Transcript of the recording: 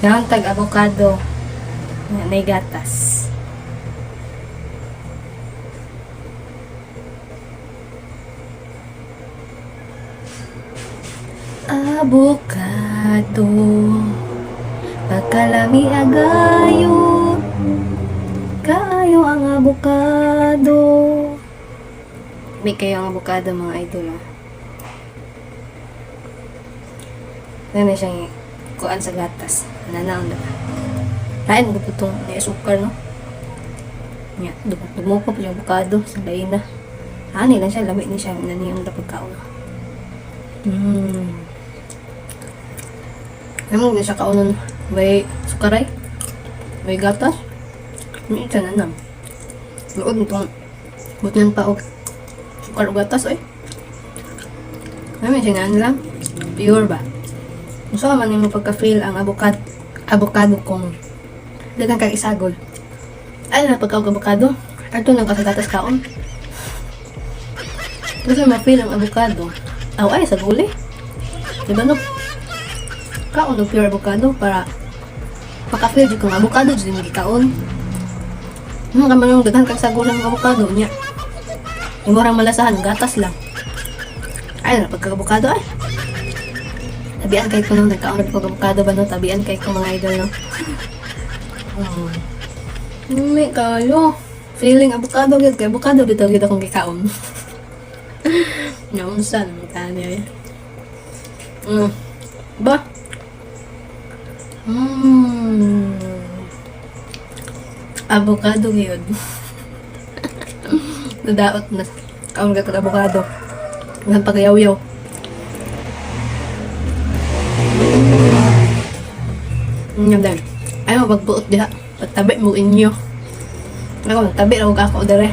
Yan tag avocado. Yan, may gatas. Avocado. Pagkalami agayo. Kaayo ang avocado. May kayo ang avocado mga idol. Ano siyang kuan sa gatas. Nanaon na. Lain mo itong may asukar, no? Nga, dumo ko po yung avocado sa lain na. Ani lang siya, lamig ni siya. Naniyang na pagkaon. Alam mo, siya kaunon. May sukaray. May gatas. May isa na nam. Luod nitong butyan pa o sukar o gatas, eh. Alam mo, sinaan lang. Pure ba? Gusto ka man yung pagka-feel ang avocado kong dagang kang isagol. Ay na pagka-avocado. Ato lang kasagatas kaon. Gusto ma-feel ang avocado. Aw ay, sa guli. Diba no? Kaon ng pure avocado para maka-feel dyan kong avocado dyan yung kaon. Mga man yung dagang kang sagol ng avocado niya. Yung murang malasahan, gatas lang. Ay na pagka-avocado ay. Tabian kay ko nung nagkaon ng avocado ba no? Tabian kay ko mga idol no? May kayo. Feeling avocado gid kay avocado dito gid akong gikaon. Naunsan mo kanya eh. Ba? Avocado yun. Nadaot na. Kaon ka ng avocado. Nang pagyaw-yaw. Ngayon din. Ayaw magbuot diha. Pagtabi mo inyo. Ako, tabi lang ako dere.